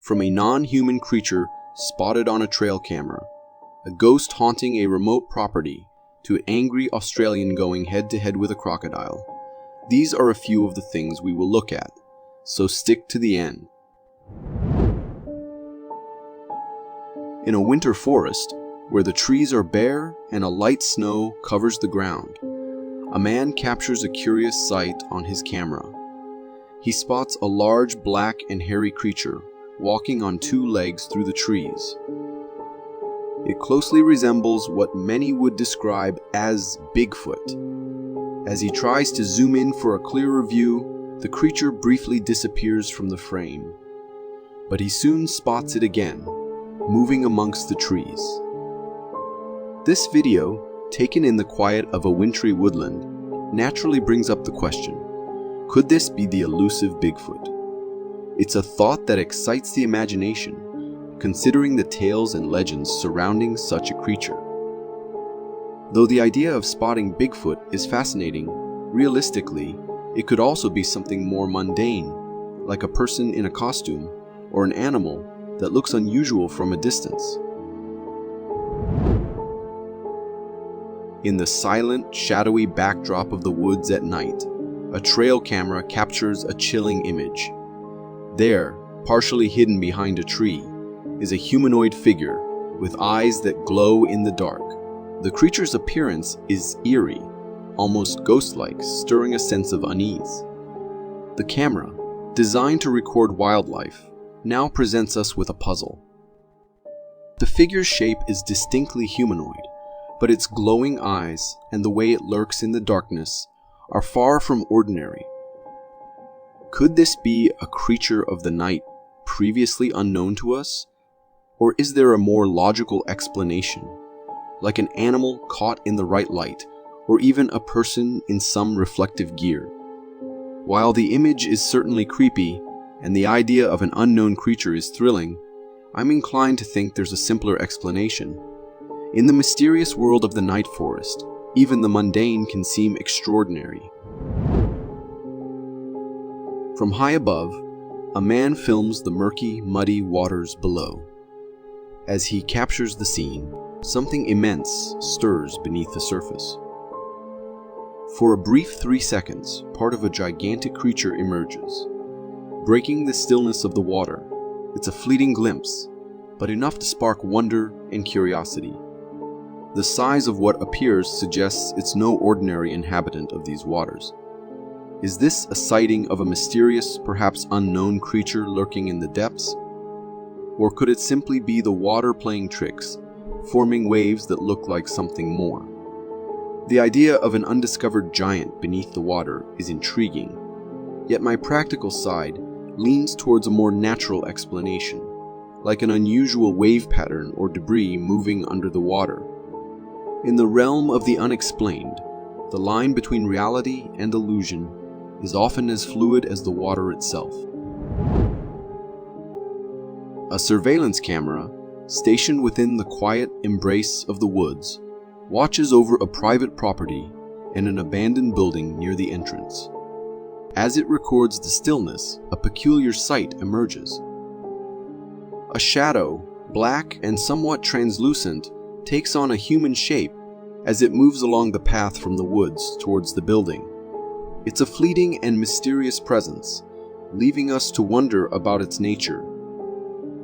from a non-human creature spotted on a trail camera, a ghost haunting a remote property, to an angry Australian going head-to-head with a crocodile. These are a few of the things we will look at, so stick to the end. In a winter forest, where the trees are bare and a light snow covers the ground, a man captures a curious sight on his camera. He spots a large black and hairy creature walking on two legs through the trees. It closely resembles what many would describe as Bigfoot. As he tries to zoom in for a clearer view, the creature briefly disappears from the frame. But he soon spots it again, moving amongst the trees. This video, taken in the quiet of a wintry woodland, naturally brings up the question, could this be the elusive Bigfoot? It's a thought that excites the imagination, considering the tales and legends surrounding such a creature. Though the idea of spotting Bigfoot is fascinating, realistically, it could also be something more mundane, like a person in a costume or an animal that looks unusual from a distance. In the silent, shadowy backdrop of the woods at night, a trail camera captures a chilling image. There, partially hidden behind a tree, is a humanoid figure with eyes that glow in the dark. The creature's appearance is eerie, almost ghost-like, stirring a sense of unease. The camera, designed to record wildlife, now presents us with a puzzle. The figure's shape is distinctly humanoid, but its glowing eyes and the way it lurks in the darkness are far from ordinary. Could this be a creature of the night previously unknown to us? Or is there a more logical explanation, like an animal caught in the right light, or even a person in some reflective gear? While the image is certainly creepy, and the idea of an unknown creature is thrilling, I'm inclined to think there's a simpler explanation. In the mysterious world of the night forest, even the mundane can seem extraordinary. From high above, a man films the murky, muddy waters below. As he captures the scene, something immense stirs beneath the surface. For a brief 3 seconds, part of a gigantic creature emerges. Breaking the stillness of the water, it's a fleeting glimpse, but enough to spark wonder and curiosity. The size of what appears suggests it's no ordinary inhabitant of these waters. Is this a sighting of a mysterious, perhaps unknown creature lurking in the depths? Or could it simply be the water playing tricks, forming waves that look like something more? The idea of an undiscovered giant beneath the water is intriguing, yet my practical side leans towards a more natural explanation, like an unusual wave pattern or debris moving under the water. In the realm of the unexplained, the line between reality and illusion is often as fluid as the water itself. A surveillance camera, stationed within the quiet embrace of the woods, watches over a private property and an abandoned building near the entrance. As it records the stillness, a peculiar sight emerges. A shadow, black and somewhat translucent, takes on a human shape as it moves along the path from the woods towards the building. It's a fleeting and mysterious presence, leaving us to wonder about its nature.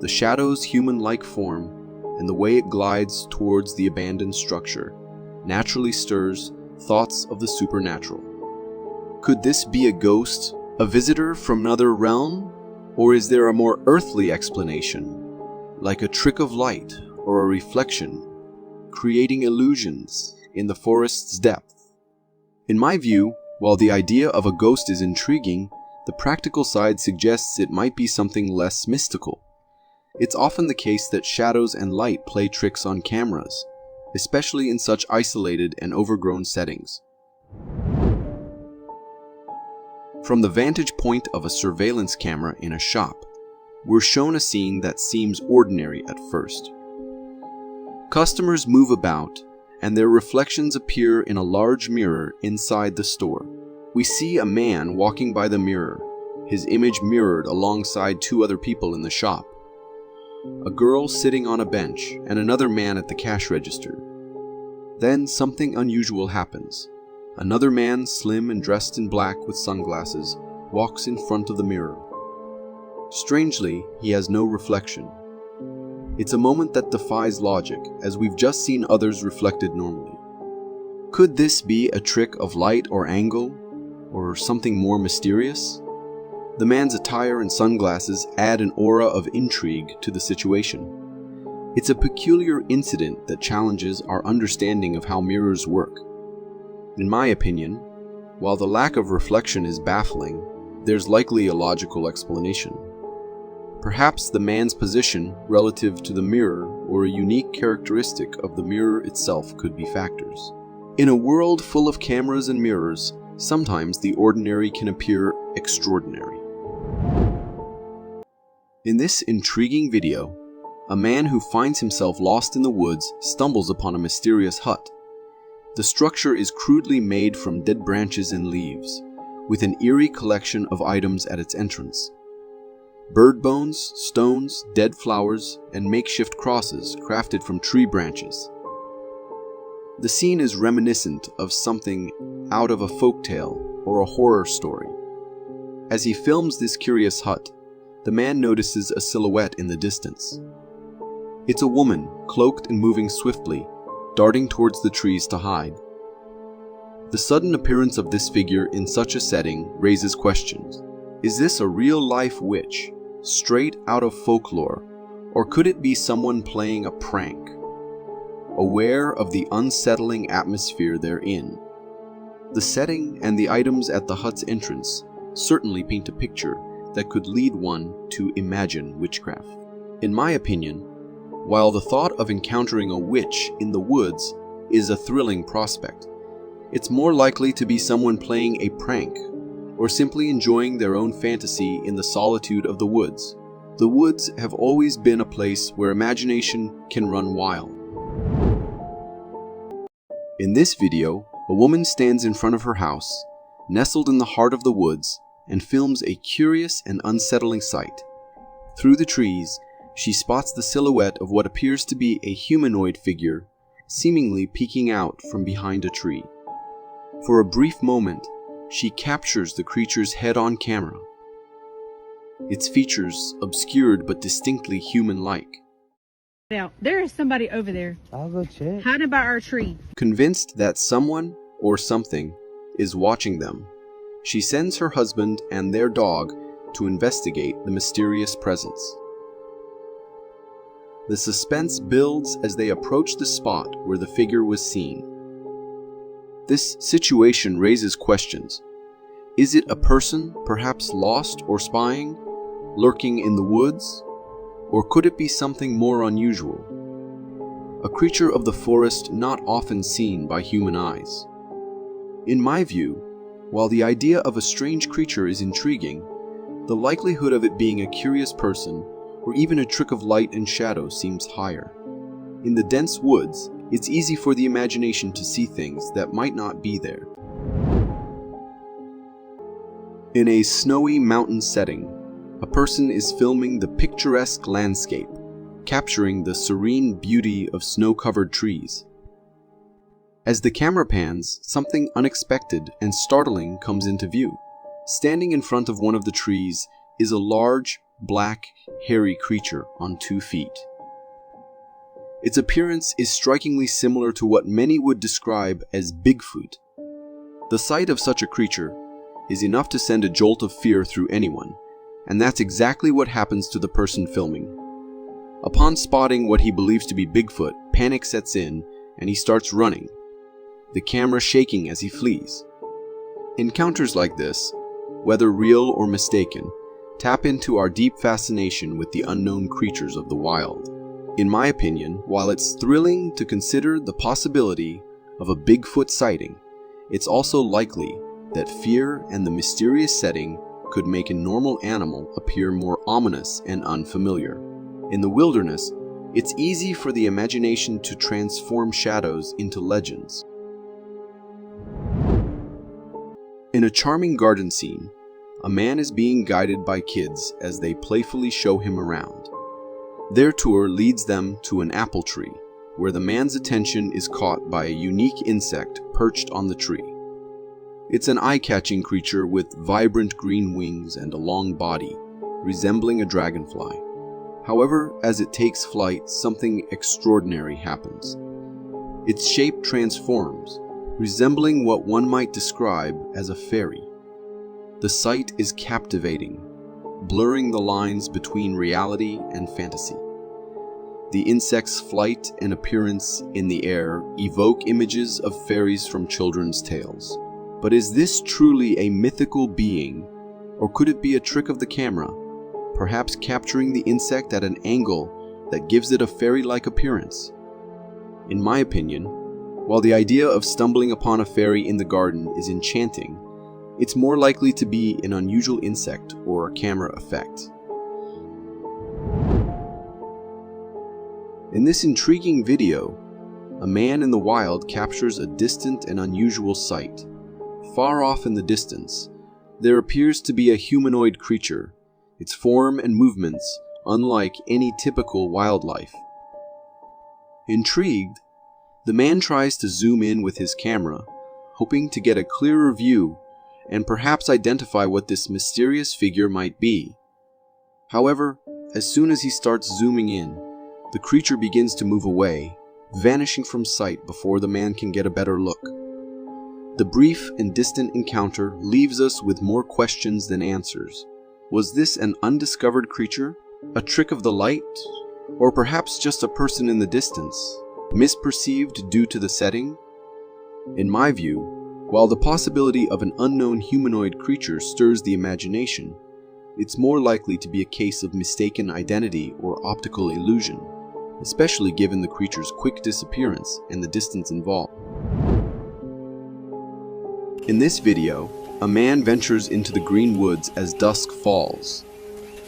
The shadow's human-like form and the way it glides towards the abandoned structure naturally stirs thoughts of the supernatural. Could this be a ghost, a visitor from another realm? Or is there a more earthly explanation, like a trick of light or a reflection, creating illusions in the forest's depth? In my view, while the idea of a ghost is intriguing, the practical side suggests it might be something less mystical. It's often the case that shadows and light play tricks on cameras, especially in such isolated and overgrown settings. From the vantage point of a surveillance camera in a shop, we're shown a scene that seems ordinary at first. Customers move about, and their reflections appear in a large mirror inside the store. We see a man walking by the mirror, his image mirrored alongside two other people in the shop. a girl sitting on a bench, and another man at the cash register. Then something unusual happens. Another man, slim and dressed in black with sunglasses, walks in front of the mirror. Strangely, he has no reflection. It's a moment that defies logic, as we've just seen others reflected normally. Could this be a trick of light or angle, or something more mysterious? The man's attire and sunglasses add an aura of intrigue to the situation. It's a peculiar incident that challenges our understanding of how mirrors work. In my opinion, while the lack of reflection is baffling, there's likely a logical explanation. Perhaps the man's position relative to the mirror or a unique characteristic of the mirror itself could be factors. In a world full of cameras and mirrors, sometimes the ordinary can appear extraordinary. In this intriguing video, a man who finds himself lost in the woods stumbles upon a mysterious hut. The structure is crudely made from dead branches and leaves, with an eerie collection of items at its entrance. Bird bones, stones, dead flowers, and makeshift crosses crafted from tree branches. The scene is reminiscent of something out of a folktale or a horror story. As he films this curious hut, the man notices a silhouette in the distance. It's a woman, cloaked and moving swiftly, darting towards the trees to hide. The sudden appearance of this figure in such a setting raises questions. Is this a real-life witch, straight out of folklore, or could it be someone playing a prank? Aware of the unsettling atmosphere they're in, the setting and the items at the hut's entrance certainly paint a picture that could lead one to imagine witchcraft. In my opinion, while the thought of encountering a witch in the woods is a thrilling prospect, it's more likely to be someone playing a prank or simply enjoying their own fantasy in the solitude of the woods. The woods have always been a place where imagination can run wild. In this video, a woman stands in front of her house, nestled in the heart of the woods, and films a curious and unsettling sight. Through the trees, she spots the silhouette of what appears to be a humanoid figure, seemingly peeking out from behind a tree. For a brief moment, she captures the creature's head on camera. Its features obscured but distinctly human-like. Now, there is somebody over there. I'll go check. Hiding by our tree. Convinced that someone or something is watching them, she sends her husband and their dog to investigate the mysterious presence. The suspense builds as they approach the spot where the figure was seen. This situation raises questions. Is it a person, perhaps lost or spying, lurking in the woods? Or could it be something more unusual? A creature of the forest not often seen by human eyes. In my view, while the idea of a strange creature is intriguing, the likelihood of it being a curious person or even a trick of light and shadow seems higher. In the dense woods, it's easy for the imagination to see things that might not be there. In a snowy mountain setting, a person is filming the picturesque landscape, capturing the serene beauty of snow-covered trees. As the camera pans, something unexpected and startling comes into view. Standing in front of one of the trees is a large, black, hairy creature on 2 feet. Its appearance is strikingly similar to what many would describe as Bigfoot. The sight of such a creature is enough to send a jolt of fear through anyone, and that's exactly what happens to the person filming. Upon spotting what he believes to be Bigfoot, panic sets in and he starts running, the camera shaking as he flees. Encounters like this, whether real or mistaken, tap into our deep fascination with the unknown creatures of the wild. In my opinion, while it's thrilling to consider the possibility of a Bigfoot sighting, it's also likely that fear and the mysterious setting could make a normal animal appear more ominous and unfamiliar. In the wilderness, it's easy for the imagination to transform shadows into legends. In a charming garden scene, a man is being guided by kids as they playfully show him around. Their tour leads them to an apple tree, where the man's attention is caught by a unique insect perched on the tree. It's an eye-catching creature with vibrant green wings and a long body, resembling a dragonfly. However, as it takes flight, something extraordinary happens. Its shape transforms, resembling what one might describe as a fairy. The sight is captivating, blurring the lines between reality and fantasy. The insect's flight and appearance in the air evoke images of fairies from children's tales. But is this truly a mythical being, or could it be a trick of the camera, perhaps capturing the insect at an angle that gives it a fairy-like appearance? In my opinion, while the idea of stumbling upon a fairy in the garden is enchanting, it's more likely to be an unusual insect or a camera effect. In this intriguing video, a man in the wild captures a distant and unusual sight. Far off in the distance, there appears to be a humanoid creature, its form and movements unlike any typical wildlife. Intrigued, the man tries to zoom in with his camera, hoping to get a clearer view and perhaps identify what this mysterious figure might be. However, as soon as he starts zooming in, the creature begins to move away, vanishing from sight before the man can get a better look. The brief and distant encounter leaves us with more questions than answers. Was this an undiscovered creature, a trick of the light, or perhaps just a person in the distance, misperceived due to the setting? In my view, while the possibility of an unknown humanoid creature stirs the imagination, it's more likely to be a case of mistaken identity or optical illusion, especially given the creature's quick disappearance and the distance involved. In this video, a man ventures into the green woods as dusk falls,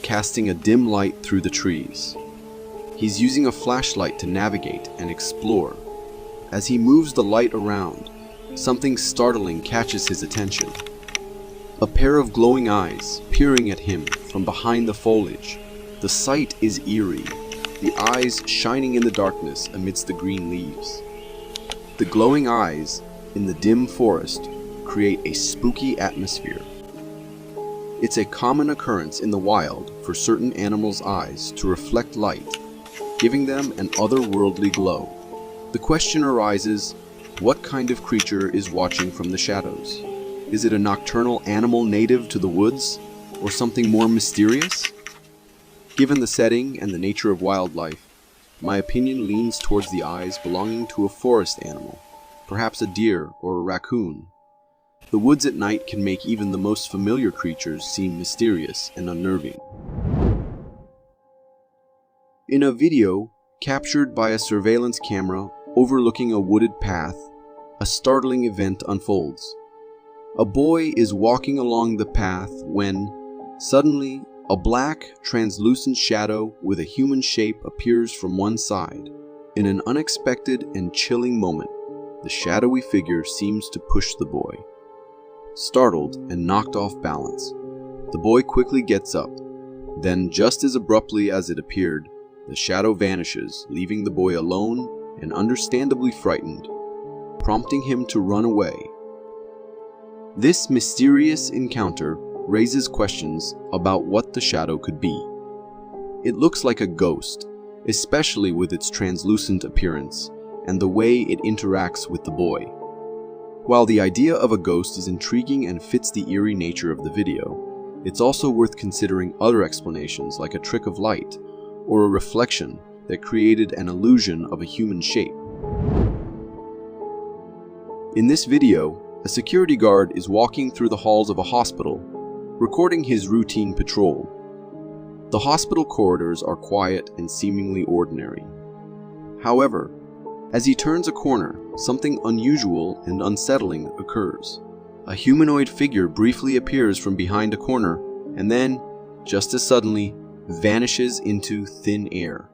casting a dim light through the trees. He's using a flashlight to navigate and explore. As he moves the light around, something startling catches his attention. A pair of glowing eyes peering at him from behind the foliage. The sight is eerie, the eyes shining in the darkness amidst the green leaves. The glowing eyes in the dim forest create a spooky atmosphere. It's a common occurrence in the wild for certain animals' eyes to reflect light, giving them an otherworldly glow. The question arises, what kind of creature is watching from the shadows? Is it a nocturnal animal native to the woods, or something more mysterious? Given the setting and the nature of wildlife, my opinion leans towards the eyes belonging to a forest animal, perhaps a deer or a raccoon. The woods at night can make even the most familiar creatures seem mysterious and unnerving. In a video captured by a surveillance camera overlooking a wooded path, a startling event unfolds. A boy is walking along the path when, suddenly, a black, translucent shadow with a human shape appears from one side. In an unexpected and chilling moment, the shadowy figure seems to push the boy. Startled and knocked off balance, the boy quickly gets up. Then, just as abruptly as it appeared, the shadow vanishes, leaving the boy alone and understandably frightened, prompting him to run away. This mysterious encounter raises questions about what the shadow could be. It looks like a ghost, especially with its translucent appearance and the way it interacts with the boy. While the idea of a ghost is intriguing and fits the eerie nature of the video, it's also worth considering other explanations like a trick of light or a reflection that created an illusion of a human shape. In this video, a security guard is walking through the halls of a hospital, recording his routine patrol. The hospital corridors are quiet and seemingly ordinary. However, as he turns a corner, something unusual and unsettling occurs. A humanoid figure briefly appears from behind a corner and then, just as suddenly, vanishes into thin air.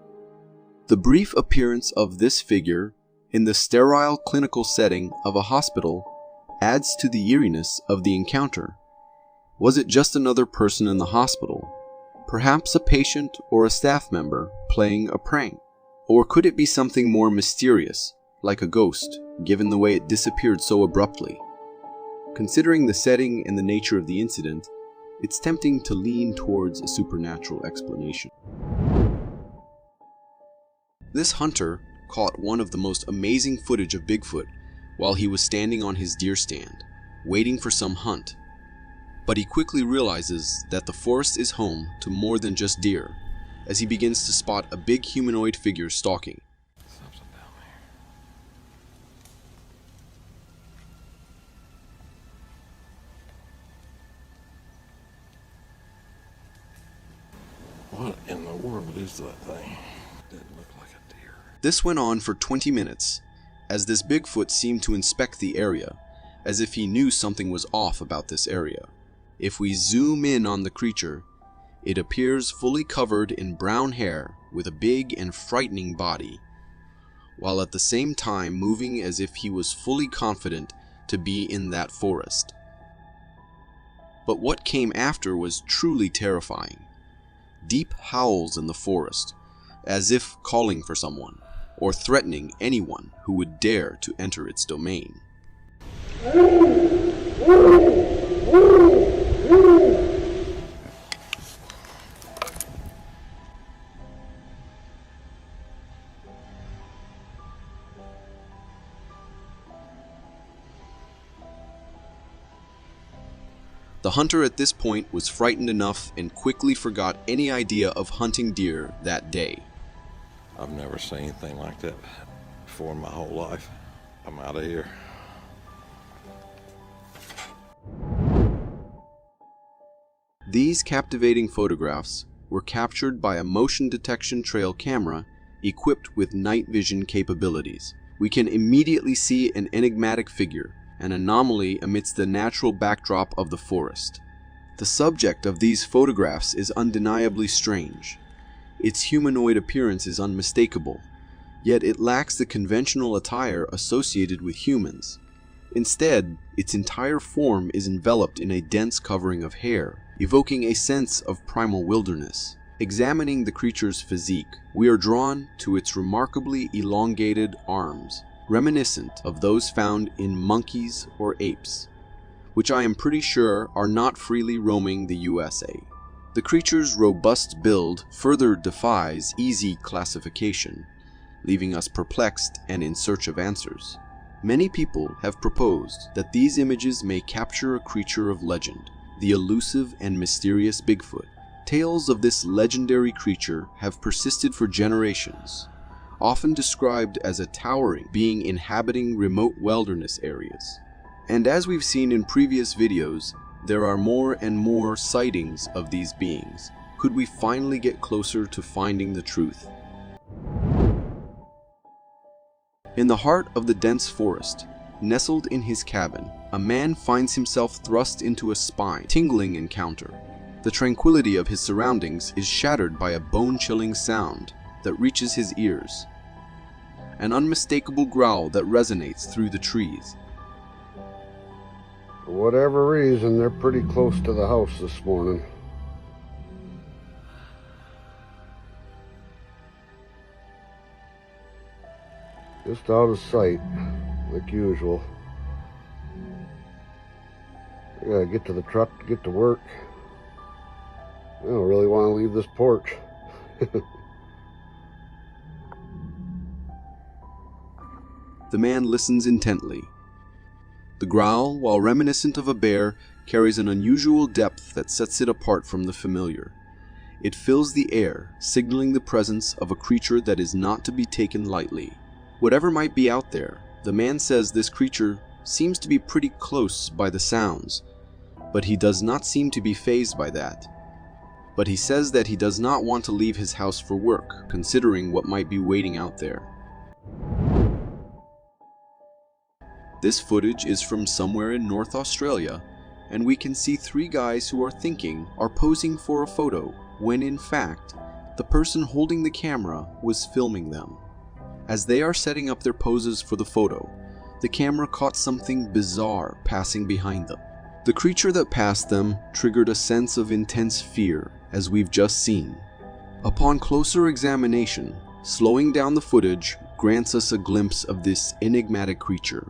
The brief appearance of this figure in the sterile clinical setting of a hospital adds to the eeriness of the encounter. Was it just another person in the hospital? Perhaps a patient or a staff member playing a prank? Or could it be something more mysterious, like a ghost, given the way it disappeared so abruptly? Considering the setting and the nature of the incident, it's tempting to lean towards a supernatural explanation. This hunter caught one of the most amazing footage of Bigfoot while he was standing on his deer stand, waiting for some hunt. But he quickly realizes that the forest is home to more than just deer, as he begins to spot a big humanoid figure stalking. Something down there. What in the world is that thing? Didn't look like a deer. This went on for 20 minutes, as this Bigfoot seemed to inspect the area, as if he knew something was off about this area. If we zoom in on the creature, it appears fully covered in brown hair with a big and frightening body, while at the same time moving as if he was fully confident to be in that forest. But what came after was truly terrifying. Deep howls in the forest, as if calling for someone, or threatening anyone who would dare to enter its domain. The hunter at this point was frightened enough and quickly forgot any idea of hunting deer that day. I've never seen anything like that before in my whole life. I'm out of here. These captivating photographs were captured by a motion detection trail camera equipped with night vision capabilities. We can immediately see an enigmatic figure, an anomaly amidst the natural backdrop of the forest. The subject of these photographs is undeniably strange. Its humanoid appearance is unmistakable, yet it lacks the conventional attire associated with humans. Instead, its entire form is enveloped in a dense covering of hair, evoking a sense of primal wilderness. Examining the creature's physique, we are drawn to its remarkably elongated arms, reminiscent of those found in monkeys or apes, which I am pretty sure are not freely roaming the USA. The creature's robust build further defies easy classification, leaving us perplexed and in search of answers. Many people have proposed that these images may capture a creature of legend, the elusive and mysterious Bigfoot. Tales of this legendary creature have persisted for generations, often described as a towering being inhabiting remote wilderness areas. And as we've seen in previous videos, there are more and more sightings of these beings. Could we finally get closer to finding the truth? In the heart of the dense forest, nestled in his cabin, a man finds himself thrust into a spine-tingling encounter. The tranquility of his surroundings is shattered by a bone-chilling sound that reaches his ears, an unmistakable growl that resonates through the trees. For whatever reason, they're pretty close to the house this morning. Just out of sight, like usual. I gotta get to the truck to get to work. I don't really want to leave this porch. The man listens intently. The growl, while reminiscent of a bear, carries an unusual depth that sets it apart from the familiar. It fills the air, signaling the presence of a creature that is not to be taken lightly. Whatever might be out there, the man says this creature seems to be pretty close by the sounds, but he does not seem to be fazed by that. But he says that he does not want to leave his house for work, considering what might be waiting out there. This footage is from somewhere in North Australia, and we can see three guys who are thinking are posing for a photo, when in fact, the person holding the camera was filming them. As they are setting up their poses for the photo, the camera caught something bizarre passing behind them. The creature that passed them triggered a sense of intense fear, as we've just seen. Upon closer examination, slowing down the footage grants us a glimpse of this enigmatic creature.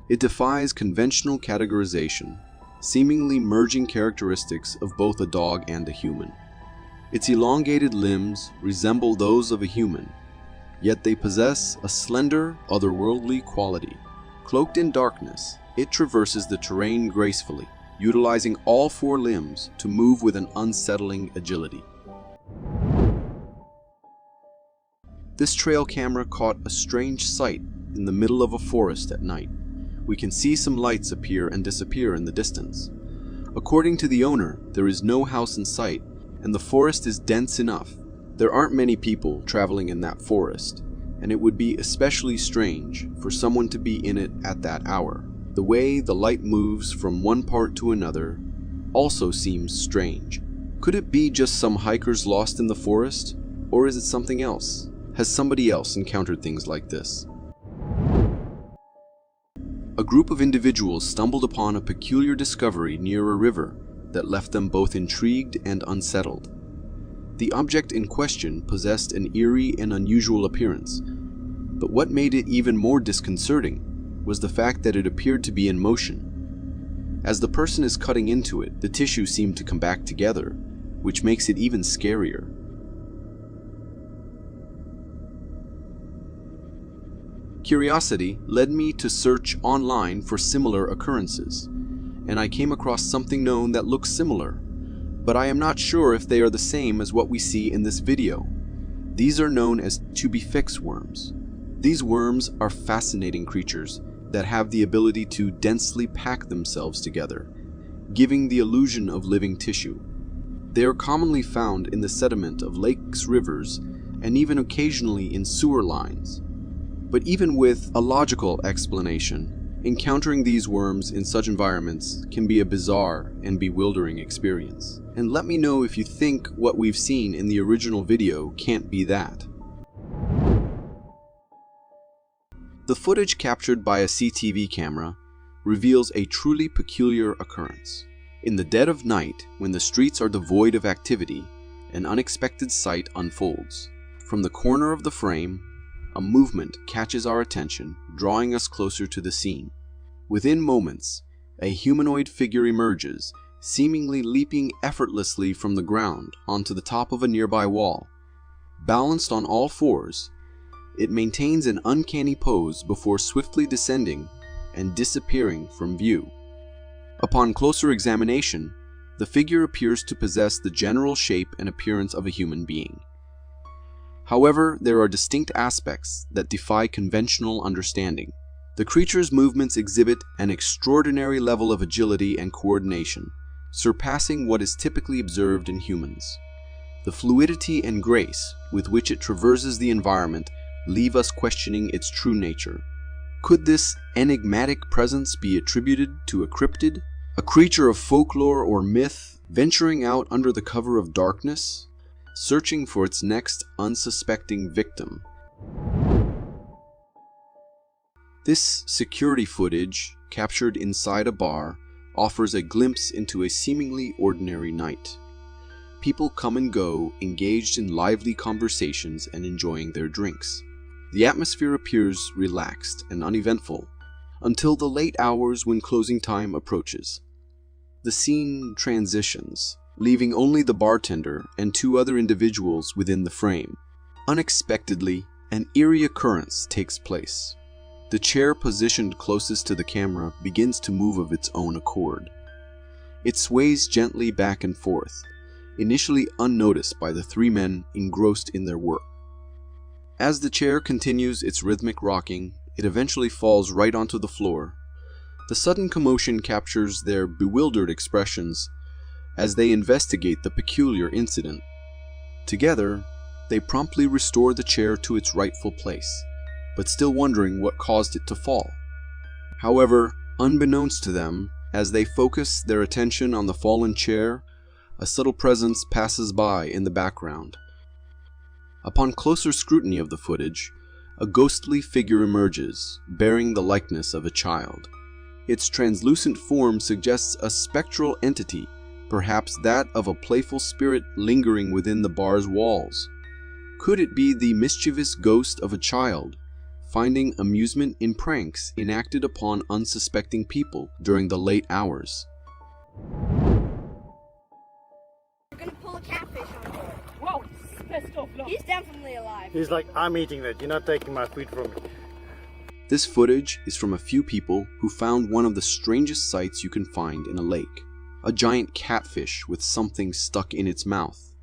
It defies conventional categorization, seemingly merging characteristics of both a dog and a human. Its elongated limbs resemble those of a human, yet they possess a slender, otherworldly quality. Cloaked in darkness, it traverses the terrain gracefully, utilizing all four limbs to move with an unsettling agility. This trail camera caught a strange sight in the middle of a forest at night. We can see some lights appear and disappear in the distance. According to the owner, there is no house in sight, and the forest is dense enough. There aren't many people traveling in that forest, and it would be especially strange for someone to be in it at that hour. The way the light moves from one part to another also seems strange. Could it be just some hikers lost in the forest? Or is it something else? Has somebody else encountered things like this? A group of individuals stumbled upon a peculiar discovery near a river that left them both intrigued and unsettled. The object in question possessed an eerie and unusual appearance, but what made it even more disconcerting was the fact that it appeared to be in motion. As the person is cutting into it, the tissue seemed to come back together, which makes it even scarier. Curiosity led me to search online for similar occurrences, and I came across something known that looks similar, but I am not sure if they are the same as what we see in this video. These are known as to-be-fixed worms. These worms are fascinating creatures that have the ability to densely pack themselves together, giving the illusion of living tissue. They are commonly found in the sediment of lakes, rivers, and even occasionally in sewer lines. But even with a logical explanation, encountering these worms in such environments can be a bizarre and bewildering experience. And let me know if you think what we've seen in the original video can't be that. The footage captured by a CCTV camera reveals a truly peculiar occurrence. In the dead of night, when the streets are devoid of activity, an unexpected sight unfolds. From the corner of the frame, a movement catches our attention, drawing us closer to the scene. Within moments, a humanoid figure emerges, seemingly leaping effortlessly from the ground onto the top of a nearby wall. Balanced on all fours, it maintains an uncanny pose before swiftly descending and disappearing from view. Upon closer examination, the figure appears to possess the general shape and appearance of a human being. However, there are distinct aspects that defy conventional understanding. The creature's movements exhibit an extraordinary level of agility and coordination, surpassing what is typically observed in humans. The fluidity and grace with which it traverses the environment leave us questioning its true nature. Could this enigmatic presence be attributed to a cryptid, a creature of folklore or myth venturing out under the cover of darkness, searching for its next unsuspecting victim? This security footage, captured inside a bar, offers a glimpse into a seemingly ordinary night. People come and go, engaged in lively conversations and enjoying their drinks. The atmosphere appears relaxed and uneventful until the late hours when closing time approaches. The scene transitions, leaving only the bartender and two other individuals within the frame. Unexpectedly, an eerie occurrence takes place. The chair positioned closest to the camera begins to move of its own accord. It sways gently back and forth, initially unnoticed by the three men engrossed in their work. As the chair continues its rhythmic rocking, it eventually falls right onto the floor. The sudden commotion captures their bewildered expressions as they investigate the peculiar incident. Together, they promptly restore the chair to its rightful place, but still wondering what caused it to fall. However, unbeknownst to them, as they focus their attention on the fallen chair, a subtle presence passes by in the background. Upon closer scrutiny of the footage, a ghostly figure emerges, bearing the likeness of a child. Its translucent form suggests a spectral entity, perhaps that of a playful spirit lingering within the bar's walls. Could it be the mischievous ghost of a child, finding amusement in pranks enacted upon unsuspecting people during the late hours? We're gonna pull a catfish on board. Whoa, he's pissed off. Look. He's definitely alive. He's like, I'm eating that. You're not taking my food from me. This footage is from a few people who found one of the strangest sights you can find in a lake. A giant catfish with something stuck in its mouth.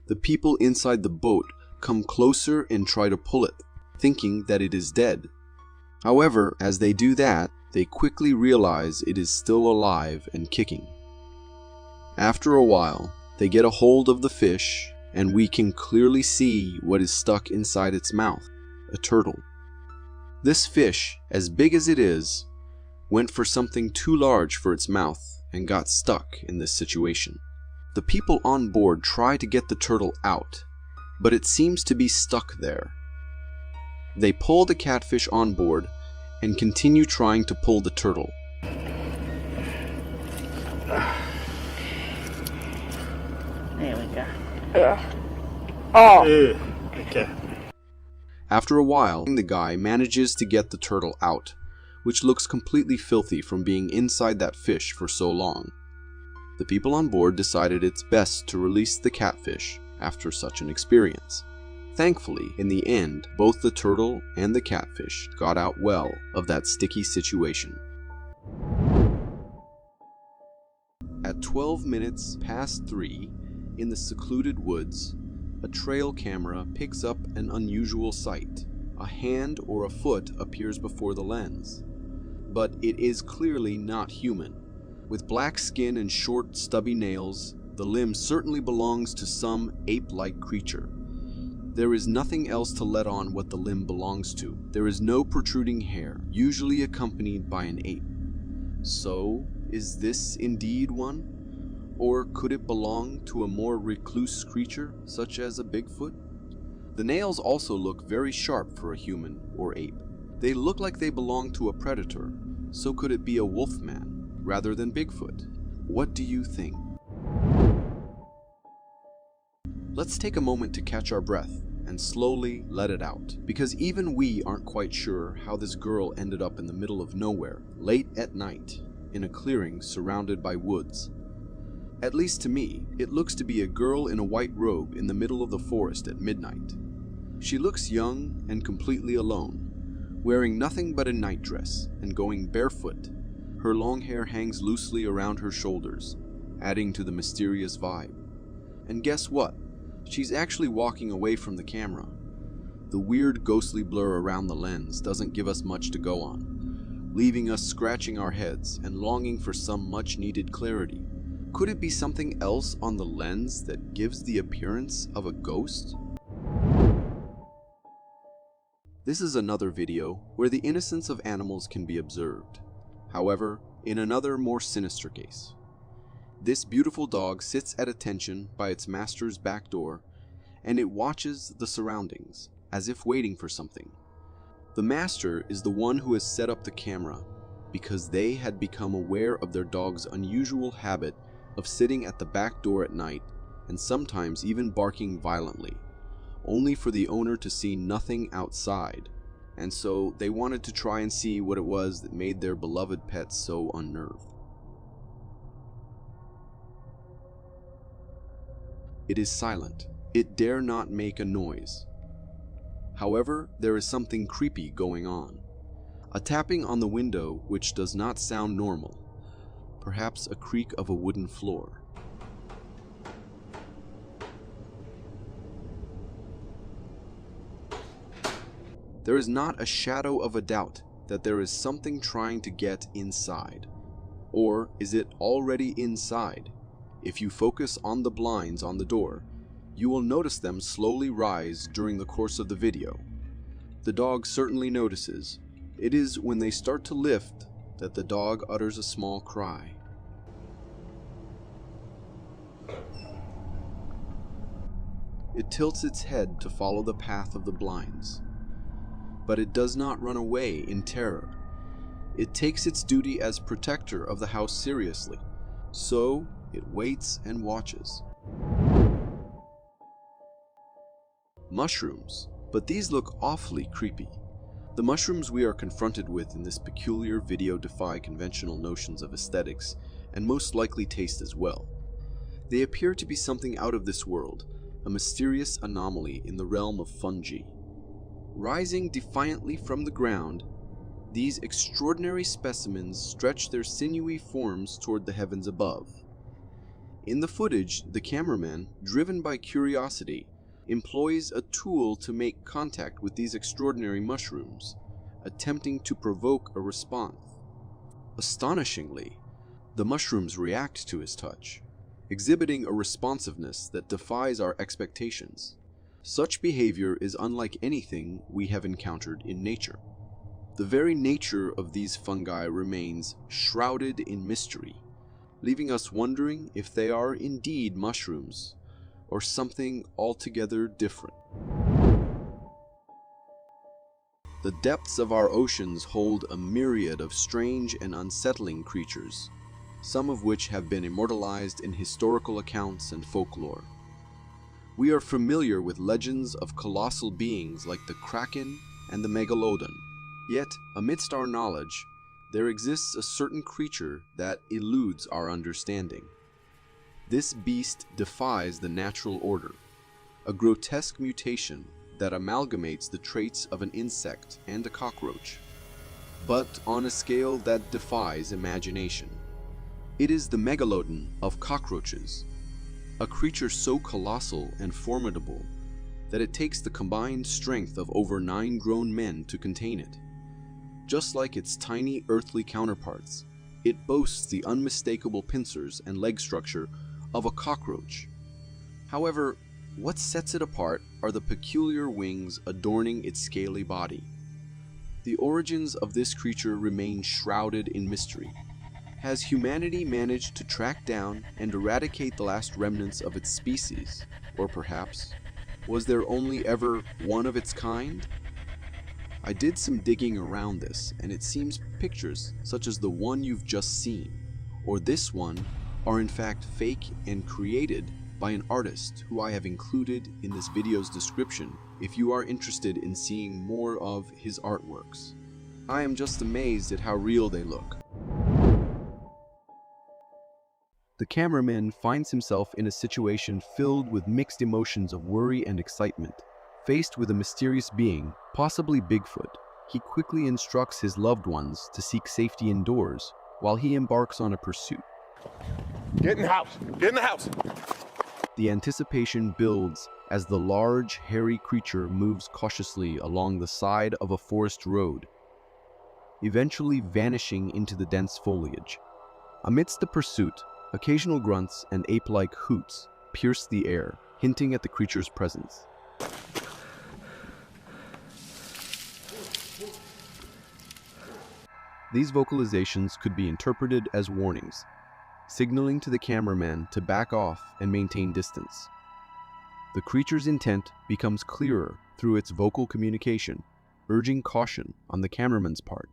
The people inside the boat come closer and try to pull it, thinking that it is dead. However, as they do that, they quickly realize it is still alive and kicking. After a while, they get a hold of the fish, and we can clearly see what is stuck inside its mouth, a turtle. This fish, as big as it is, went for something too large for its mouth and got stuck in this situation. The people on board try to get the turtle out, but it seems to be stuck there. They pull the catfish on board and continue trying to pull the turtle. There we go. Okay. After a while, the guy manages to get the turtle out, which looks completely filthy from being inside that fish for so long. The people on board decided it's best to release the catfish after such an experience. Thankfully, in the end, both the turtle and the catfish got out well of that sticky situation. At 12 minutes past 3, in the secluded woods, a trail camera picks up an unusual sight. A hand or a foot appears before the lens, but it is clearly not human. With black skin and short, stubby nails, the limb certainly belongs to some ape-like creature. There is nothing else to let on what the limb belongs to. There is no protruding hair, usually accompanied by an ape. So, is this indeed one? Or could it belong to a more recluse creature, such as a Bigfoot? The nails also look very sharp for a human or ape. They look like they belong to a predator, so could it be a wolfman rather than Bigfoot? What do you think? Let's take a moment to catch our breath and slowly let it out, because even we aren't quite sure how this girl ended up in the middle of nowhere, late at night, in a clearing surrounded by woods. At least to me, it looks to be a girl in a white robe in the middle of the forest at midnight. She looks young and completely alone, wearing nothing but a nightdress and going barefoot. Her long hair hangs loosely around her shoulders, adding to the mysterious vibe. And guess what? She's actually walking away from the camera. The weird ghostly blur around the lens doesn't give us much to go on, leaving us scratching our heads and longing for some much-needed clarity. Could it be something else on the lens that gives the appearance of a ghost? This is another video where the innocence of animals can be observed. However, in another more sinister case. This beautiful dog sits at attention by its master's back door, and it watches the surroundings, as if waiting for something. The master is the one who has set up the camera, because they had become aware of their dog's unusual habit of sitting at the back door at night, and sometimes even barking violently, only for the owner to see nothing outside, and so they wanted to try and see what it was that made their beloved pet so unnerved. It is silent. It dare not make a noise. However, there is something creepy going on. A tapping on the window which does not sound normal. Perhaps a creak of a wooden floor. There is not a shadow of a doubt that there is something trying to get inside. Or is it already inside? If you focus on the blinds on the door, you will notice them slowly rise during the course of the video. The dog certainly notices. It is when they start to lift that the dog utters a small cry. It tilts its head to follow the path of the blinds, but it does not run away in terror. It takes its duty as protector of the house seriously, so it waits and watches. Mushrooms, but these look awfully creepy. The mushrooms we are confronted with in this peculiar video defy conventional notions of aesthetics and most likely taste as well. They appear to be something out of this world, a mysterious anomaly in the realm of fungi. Rising defiantly from the ground, these extraordinary specimens stretch their sinewy forms toward the heavens above. In the footage, the cameraman, driven by curiosity, employs a tool to make contact with these extraordinary mushrooms, attempting to provoke a response. Astonishingly, the mushrooms react to his touch, exhibiting a responsiveness that defies our expectations. Such behavior is unlike anything we have encountered in nature. The very nature of these fungi remains shrouded in mystery, leaving us wondering if they are indeed mushrooms or something altogether different. The depths of our oceans hold a myriad of strange and unsettling creatures, some of which have been immortalized in historical accounts and folklore. We are familiar with legends of colossal beings like the kraken and the megalodon. Yet, amidst our knowledge, there exists a certain creature that eludes our understanding. This beast defies the natural order, a grotesque mutation that amalgamates the traits of an insect and a cockroach, but on a scale that defies imagination. It is the megalodon of cockroaches, a creature so colossal and formidable that it takes the combined strength of over 9 grown men to contain it. Just like its tiny earthly counterparts, it boasts the unmistakable pincers and leg structure of a cockroach. However, what sets it apart are the peculiar wings adorning its scaly body. The origins of this creature remain shrouded in mystery. Has humanity managed to track down and eradicate the last remnants of its species? Or perhaps, was there only ever one of its kind? I did some digging around this, and it seems pictures such as the one you've just seen, or this one, are in fact fake and created by an artist who I have included in this video's description if you are interested in seeing more of his artworks. I am just amazed at how real they look. The cameraman finds himself in a situation filled with mixed emotions of worry and excitement. Faced with a mysterious being, possibly Bigfoot, he quickly instructs his loved ones to seek safety indoors while he embarks on a pursuit. Get in the house! Get in the house! The anticipation builds as the large, hairy creature moves cautiously along the side of a forest road, eventually vanishing into the dense foliage. Amidst the pursuit, occasional grunts and ape-like hoots pierce the air, hinting at the creature's presence. These vocalizations could be interpreted as warnings, signaling to the cameraman to back off and maintain distance. The creature's intent becomes clearer through its vocal communication, urging caution on the cameraman's part.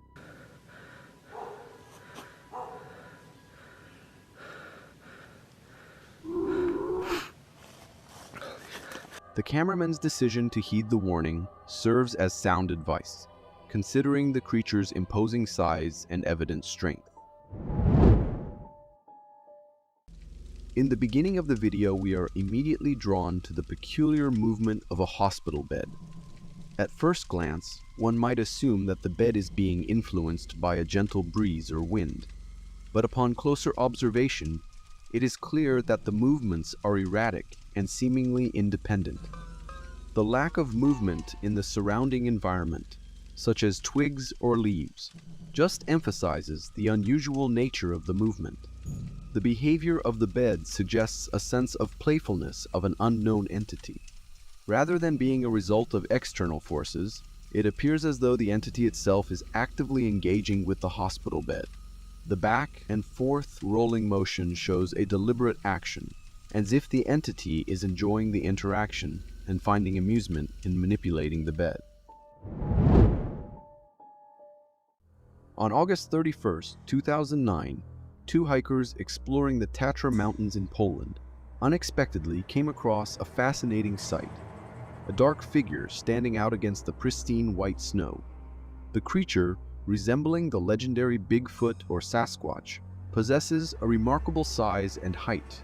The cameraman's decision to heed the warning serves as sound advice, considering the creature's imposing size and evident strength. In the beginning of the video, we are immediately drawn to the peculiar movement of a hospital bed. At first glance, one might assume that the bed is being influenced by a gentle breeze or wind, but upon closer observation, it is clear that the movements are erratic and seemingly independent. The lack of movement in the surrounding environment, such as twigs or leaves, just emphasizes the unusual nature of the movement. The behavior of the bed suggests a sense of playfulness of an unknown entity. Rather than being a result of external forces, it appears as though the entity itself is actively engaging with the hospital bed. The back and forth rolling motion shows a deliberate action, as if the entity is enjoying the interaction and finding amusement in manipulating the bed. On August 31st, 2009, two hikers exploring the Tatra mountains in Poland unexpectedly came across a fascinating sight: a dark figure standing out against the pristine white snow. The creature, resembling the legendary Bigfoot or Sasquatch, possesses a remarkable size and height.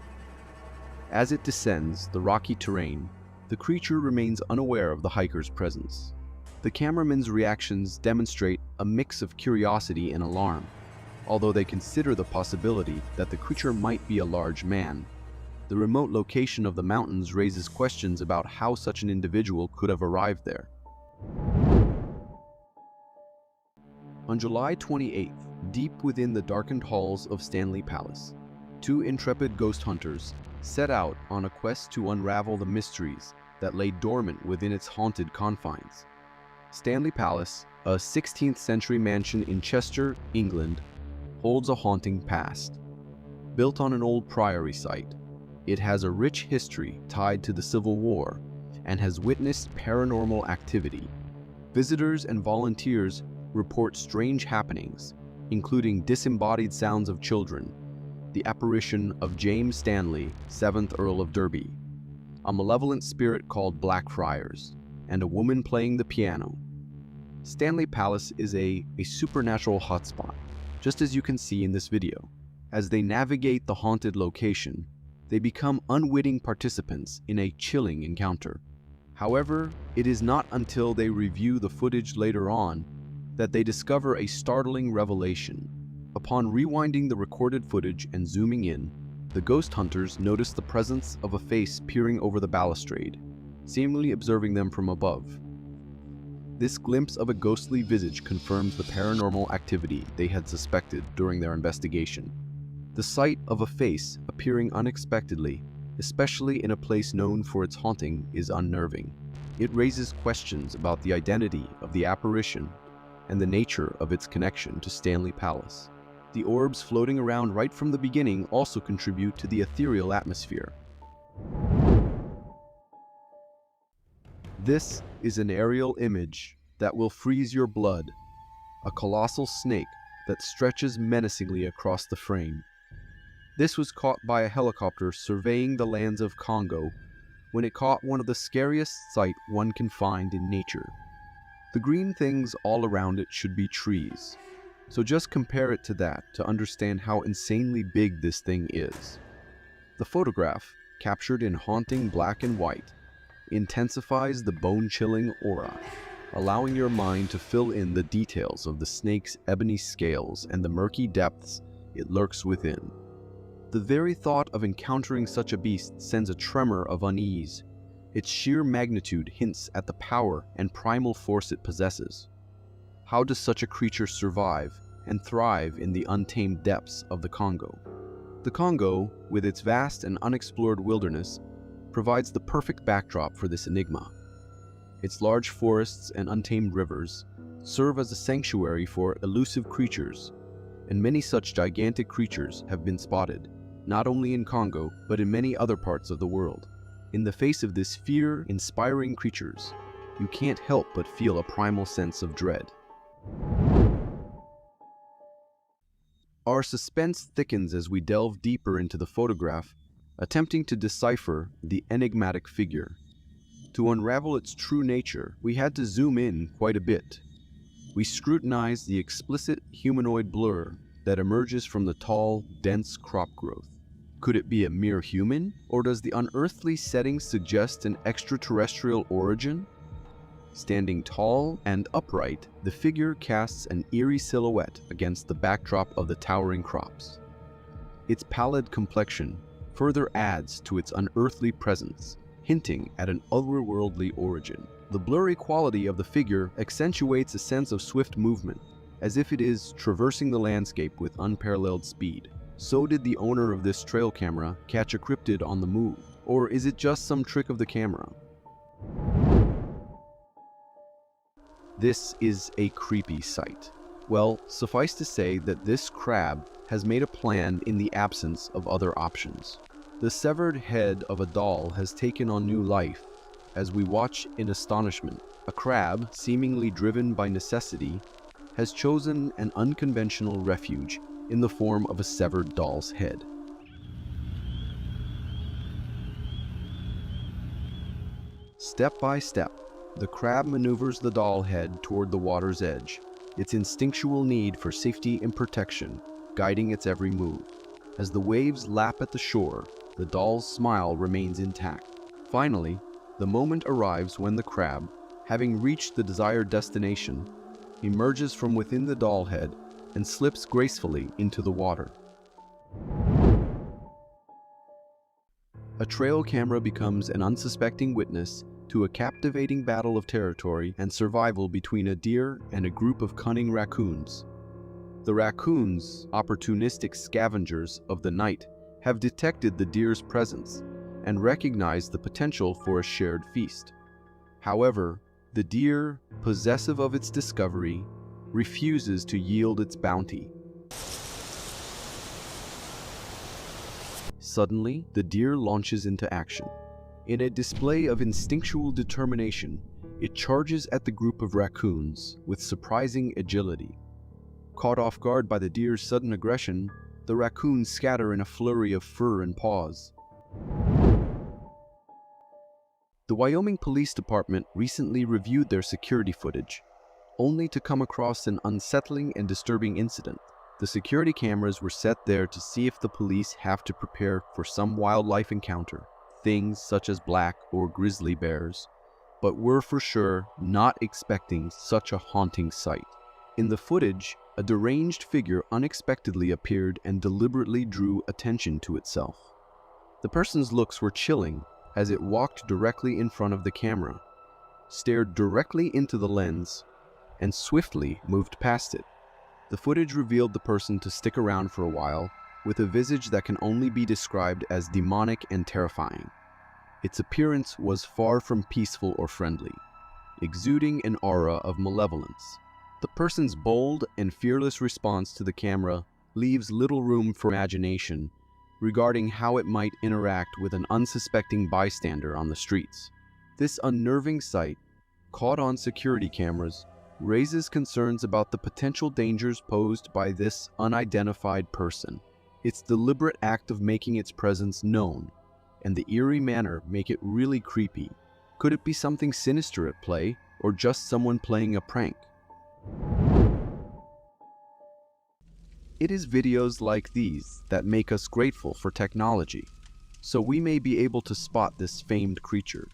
As it descends the rocky terrain, the creature remains unaware of the hiker's presence. The cameraman's reactions demonstrate a mix of curiosity and alarm, although they consider the possibility that the creature might be a large man. The remote location of the mountains raises questions about how such an individual could have arrived there. On July 28th, deep within the darkened halls of Stanley Palace, two intrepid ghost hunters set out on a quest to unravel the mysteries that lay dormant within its haunted confines. Stanley Palace, a 16th century mansion in Chester, England, holds a haunting past. Built on an old priory site, it has a rich history tied to the Civil War and has witnessed paranormal activity. Visitors and volunteers report strange happenings, including disembodied sounds of children, the apparition of James Stanley, 7th Earl of Derby, a malevolent spirit called Blackfriars, and a woman playing the piano. Stanley Palace is a supernatural hotspot, just as you can see in this video. As they navigate the haunted location, they become unwitting participants in a chilling encounter. However, it is not until they review the footage later on that they discover a startling revelation. Upon rewinding the recorded footage and zooming in, the ghost hunters notice the presence of a face peering over the balustrade, seemingly observing them from above. This glimpse of a ghostly visage confirms the paranormal activity they had suspected during their investigation. The sight of a face appearing unexpectedly, especially in a place known for its haunting, is unnerving. It raises questions about the identity of the apparition and the nature of its connection to Stanley Palace. The orbs floating around right from the beginning also contribute to the ethereal atmosphere. This is an aerial image that will freeze your blood, a colossal snake that stretches menacingly across the frame. This was caught by a helicopter surveying the lands of Congo when it caught one of the scariest sights one can find in nature. The green things all around it should be trees, so just compare it to that to understand how insanely big this thing is. The photograph, captured in haunting black and white, intensifies the bone-chilling aura, allowing your mind to fill in the details of the snake's ebony scales and the murky depths it lurks within. The very thought of encountering such a beast sends a tremor of unease. Its sheer magnitude hints at the power and primal force it possesses. How does such a creature survive and thrive in the untamed depths of the Congo? The Congo, with its vast and unexplored wilderness, provides the perfect backdrop for this enigma. Its large forests and untamed rivers serve as a sanctuary for elusive creatures, and many such gigantic creatures have been spotted, not only in Congo, but in many other parts of the world. In the face of this fear-inspiring creatures, you can't help but feel a primal sense of dread. Our suspense thickens as we delve deeper into the photograph, attempting to decipher the enigmatic figure. To unravel its true nature, we had to zoom in quite a bit. We scrutinized the explicit humanoid blur that emerges from the tall, dense crop growth. Could it be a mere human, or does the unearthly setting suggest an extraterrestrial origin? Standing tall and upright, the figure casts an eerie silhouette against the backdrop of the towering crops. Its pallid complexion further adds to its unearthly presence, hinting at an otherworldly origin. The blurry quality of the figure accentuates a sense of swift movement, as if it is traversing the landscape with unparalleled speed. So did the owner of this trail camera catch a cryptid on the move? Or is it just some trick of the camera? This is a creepy sight. Well, suffice to say that this crab has made a plan in the absence of other options. The severed head of a doll has taken on new life as we watch in astonishment. A crab, seemingly driven by necessity, has chosen an unconventional refuge in the form of a severed doll's head. Step by step, the crab maneuvers the doll head toward the water's edge, its instinctual need for safety and protection guiding its every move. As the waves lap at the shore, the doll's smile remains intact. Finally, the moment arrives when the crab, having reached the desired destination, emerges from within the doll head and slips gracefully into the water. A trail camera becomes an unsuspecting witness to a captivating battle of territory and survival between a deer and a group of cunning raccoons. The raccoons, opportunistic scavengers of the night, have detected the deer's presence and recognize the potential for a shared feast. However, the deer, possessive of its discovery, refuses to yield its bounty. Suddenly, the deer launches into action. In a display of instinctual determination, it charges at the group of raccoons with surprising agility. Caught off guard by the deer's sudden aggression, the raccoons scatter in a flurry of fur and paws. The Wyoming Police Department recently reviewed their security footage, only to come across an unsettling and disturbing incident. The security cameras were set there to see if the police have to prepare for some wildlife encounter, things such as black or grizzly bears, but were for sure not expecting such a haunting sight. In the footage, a deranged figure unexpectedly appeared and deliberately drew attention to itself. The person's looks were chilling as it walked directly in front of the camera, stared directly into the lens, and swiftly moved past it. The footage revealed the person to stick around for a while, with a visage that can only be described as demonic and terrifying. Its appearance was far from peaceful or friendly, exuding an aura of malevolence. The person's bold and fearless response to the camera leaves little room for imagination regarding how it might interact with an unsuspecting bystander on the streets. This unnerving sight, caught on security cameras, raises concerns about the potential dangers posed by this unidentified person. Its deliberate act of making its presence known, and the eerie manner make it really creepy. Could it be something sinister at play, or just someone playing a prank? It is videos like these that make us grateful for technology, so we may be able to spot this famed creature.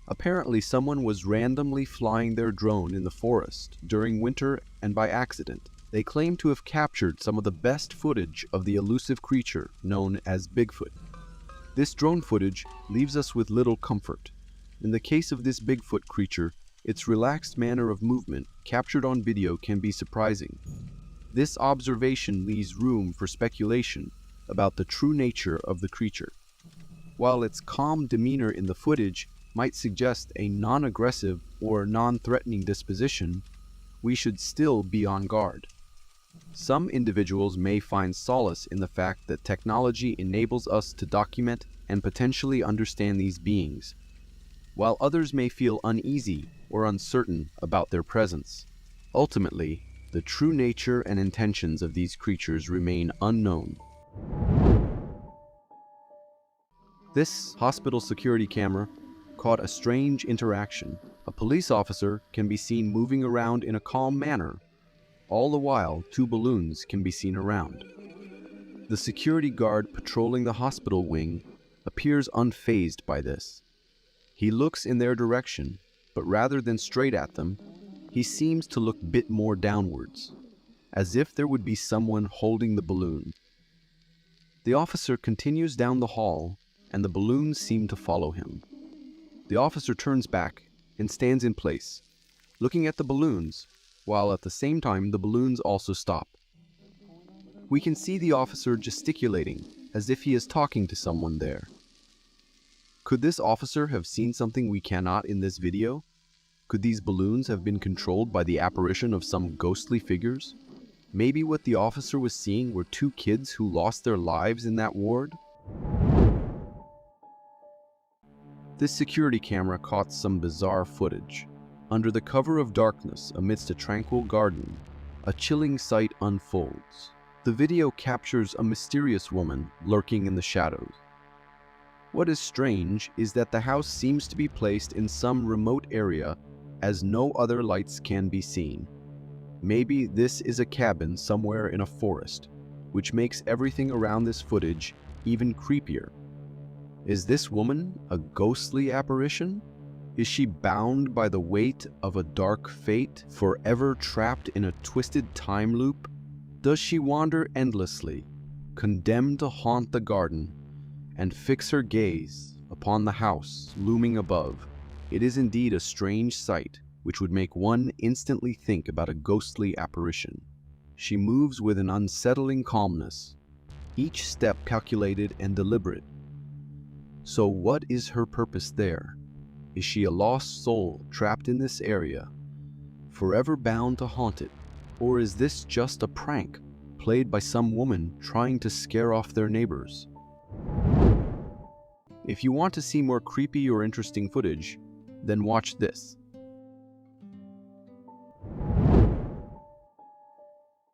Apparently, someone was randomly flying their drone in the forest during winter, and by accident, they claim to have captured some of the best footage of the elusive creature known as Bigfoot. This drone footage leaves us with little comfort. In the case of this Bigfoot creature, its relaxed manner of movement captured on video can be surprising. This observation leaves room for speculation about the true nature of the creature. While its calm demeanor in the footage might suggest a non-aggressive or non-threatening disposition, we should still be on guard. Some individuals may find solace in the fact that technology enables us to document and potentially understand these beings, while others may feel uneasy or uncertain about their presence. Ultimately, the true nature and intentions of these creatures remain unknown. This hospital security camera caught a strange interaction. A police officer can be seen moving around in a calm manner. All the while, two balloons can be seen around. The security guard patrolling the hospital wing appears unfazed by this. He looks in their direction, but rather than straight at them, he seems to look a bit more downwards, as if there would be someone holding the balloon. The officer continues down the hall, and the balloons seem to follow him. The officer turns back and stands in place, looking at the balloons, while at the same time the balloons also stop. We can see the officer gesticulating as if he is talking to someone there. Could this officer have seen something we cannot in this video? Could these balloons have been controlled by the apparition of some ghostly figures? Maybe what the officer was seeing were two kids who lost their lives in that ward? This security camera caught some bizarre footage. Under the cover of darkness, amidst a tranquil garden, a chilling sight unfolds. The video captures a mysterious woman lurking in the shadows. What is strange is that the house seems to be placed in some remote area as no other lights can be seen. Maybe this is a cabin somewhere in a forest, which makes everything around this footage even creepier. Is this woman a ghostly apparition? Is she bound by the weight of a dark fate, forever trapped in a twisted time loop? Does she wander endlessly, condemned to haunt the garden, and fix her gaze upon the house looming above? It is indeed a strange sight, which would make one instantly think about a ghostly apparition. She moves with an unsettling calmness, each step calculated and deliberate. So what is her purpose there? Is she a lost soul trapped in this area, forever bound to haunt it? Or is this just a prank played by some woman trying to scare off their neighbors? If you want to see more creepy or interesting footage, then watch this.